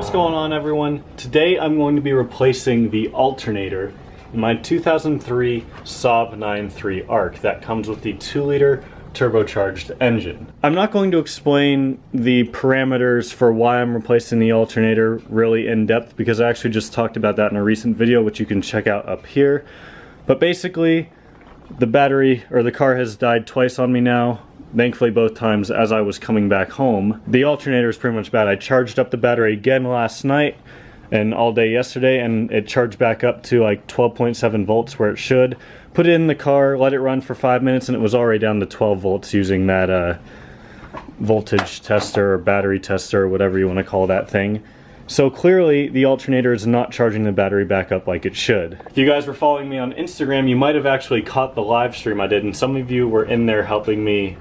What's going on, everyone? Today I'm going to be replacing the alternator in my 2003 Saab 9.3 ARC that comes with the 2-liter turbocharged engine. I'm not going to explain the parameters for why I'm replacing the alternator really in depth because I actually just talked about that in a recent video, which you can check out up here. But basically, the battery, or the car, has died twice on me now. Thankfully both times as I was coming back home. The alternator is pretty much bad. I charged up the battery again last night and all day yesterday, and it charged back up to like 12.7 volts where it should. Put it in the car, let it run for 5 minutes, and it was already down to 12 volts using that voltage tester or battery tester or whatever you want to call that thing. So clearly the alternator is not charging the battery back up like it should. If you guys were following me on Instagram, you might have actually caught the live stream I did, and some of you were in there helping me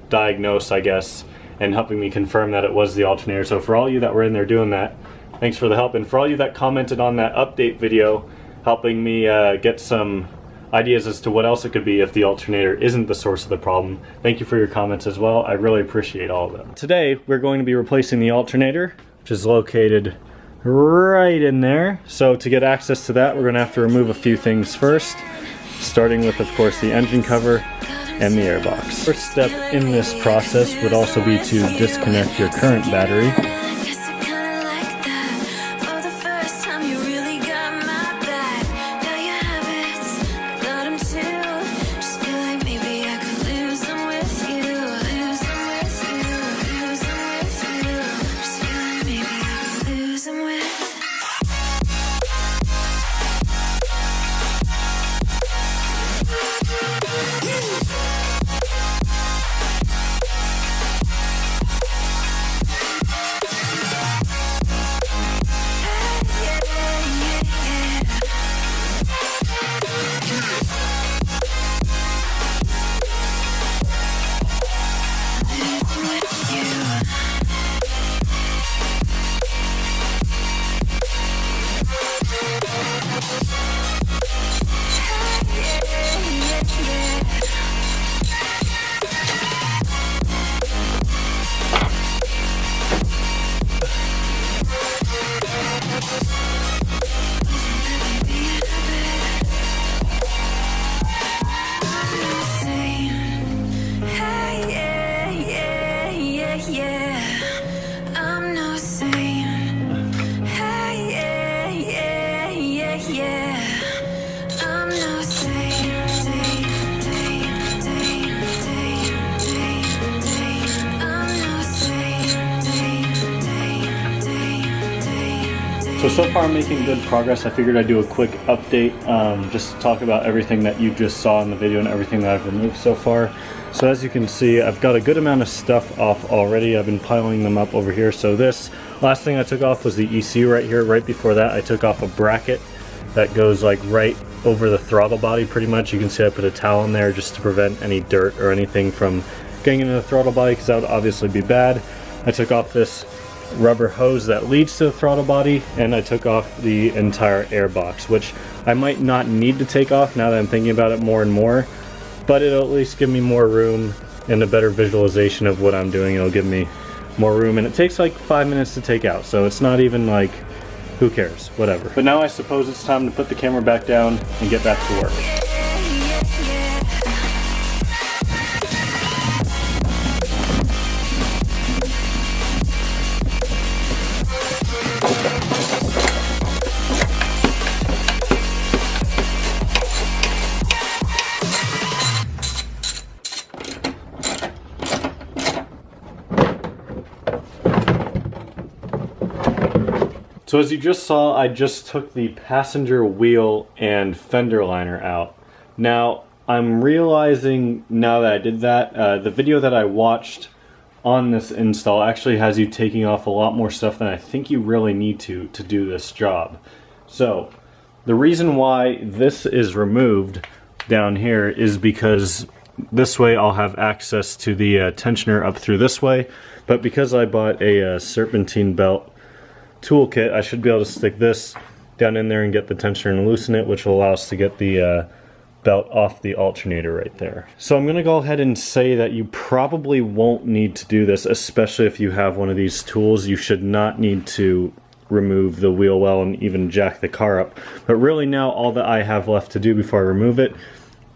diagnose, I guess, and helping me confirm that it was the alternator. So for all you that were in there doing that, thanks for the help. And for all you that commented on that update video, helping me get some ideas as to what else it could be if the alternator isn't the source of the problem, thank you for your comments as well. I really appreciate all of them. Today we're going to be replacing the alternator, which is located right in there. So to get access to that, we're going to have to remove a few things first, starting with, of course, the engine cover and the airbox. First step in this process would also be to disconnect your current battery. So far I'm making good progress. I figured I'd do a quick update, just to talk about everything that you just saw in the video and everything that I've removed so far. So as you can see, I've got a good amount of stuff off already. I've been piling them up over here. So this last thing I took off was the ECU right here. Right before that, I took off a bracket that goes like right over the throttle body pretty much. You can see I put a towel in there just to prevent any dirt or anything from getting into the throttle body, because that would obviously be bad. I took off this rubber hose that leads to the throttle body, and I took off the entire airbox, which I might not need to take off now that I'm thinking about it more and more, but it'll at least give me more room and a better visualization of what I'm doing. It'll give me more room, and it takes like 5 minutes to take out, so it's not even like, who cares, whatever. But now I suppose it's time to put the camera back down and get back to work. So as you just saw, I just took the passenger wheel and fender liner out. Now, I'm realizing now that I did that, the video that I watched on this install actually has you taking off a lot more stuff than I think you really need to do this job. So, the reason why this is removed down here is because this way I'll have access to the tensioner up through this way, but because I bought a serpentine belt toolkit, I should be able to stick this down in there and get the tensioner and loosen it, which will allow us to get the belt off the alternator right there. So I'm going to go ahead and say that you probably won't need to do this, especially if you have one of these tools. You should not need to remove the wheel well and even jack the car up. But really now all that I have left to do before I remove it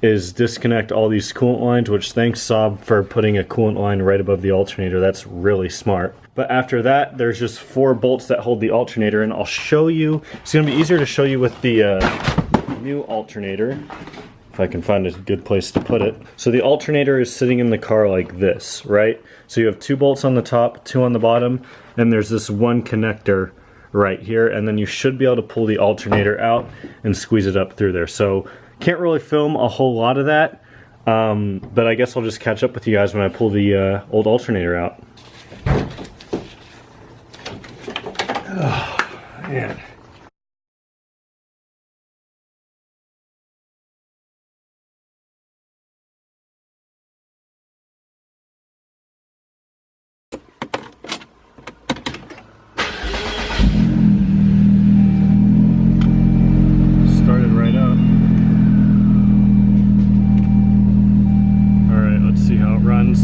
is disconnect all these coolant lines, which thanks Saab for putting a coolant line right above the alternator. That's really smart. But after that, there's just 4 bolts that hold the alternator, and I'll show you. It's gonna be easier to show you with the new alternator, if I can find a good place to put it. So the alternator is sitting in the car like this, right? So you have 2 bolts on the top, 2 on the bottom, and there's this one connector right here, and then you should be able to pull the alternator out and squeeze it up through there. So can't really film a whole lot of that, but I guess I'll just catch up with you guys when I pull the old alternator out. Oh, man.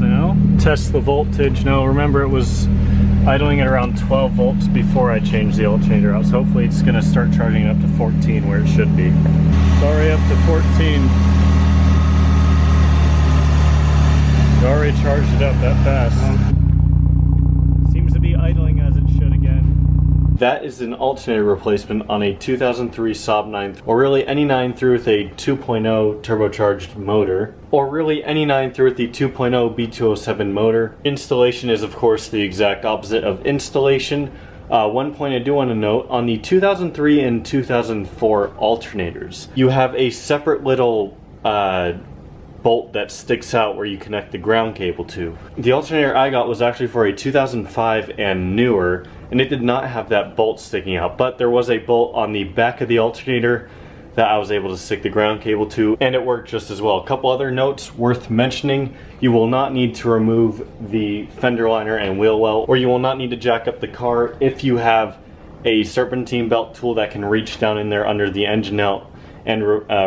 Now test the voltage. Now remember, it was idling at around 12 volts before I changed the alternator out, so hopefully it's going to start charging it up to 14 where it should be. It's already up to 14. It already charged it up that fast. Seems to be idling as it should again. That is an alternator replacement on a 2003 Saab 9, or really any 9-3 with a 2.0 turbocharged motor, or really any 9-3 with the 2.0 B207 motor. Installation is of course the exact opposite of installation. One point I do want to note, on the 2003 and 2004 alternators, you have a separate little bolt that sticks out where you connect the ground cable to. The alternator I got was actually for a 2005 and newer, and it did not have that bolt sticking out, but there was a bolt on the back of the alternator that I was able to stick the ground cable to, and it worked just as well. A couple other notes worth mentioning: you will not need to remove the fender liner and wheel well, or you will not need to jack up the car if you have a serpentine belt tool that can reach down in there under the engine out and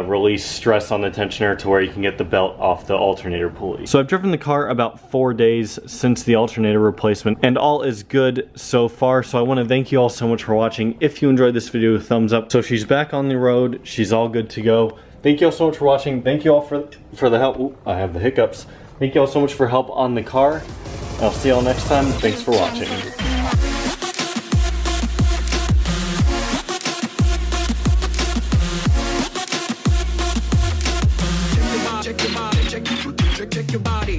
release stress on the tensioner to where you can get the belt off the alternator pulley. So I've driven the car about 4 days since the alternator replacement, and all is good so far. So I want to thank you all so much for watching. If you enjoyed this video, thumbs up. So she's back on the road. She's all good to go. Thank you all so much for watching. Thank you all for the help. Ooh, I have the hiccups. Thank you all so much for help on the car. I'll see you all next time. Thanks for watching. Check your body.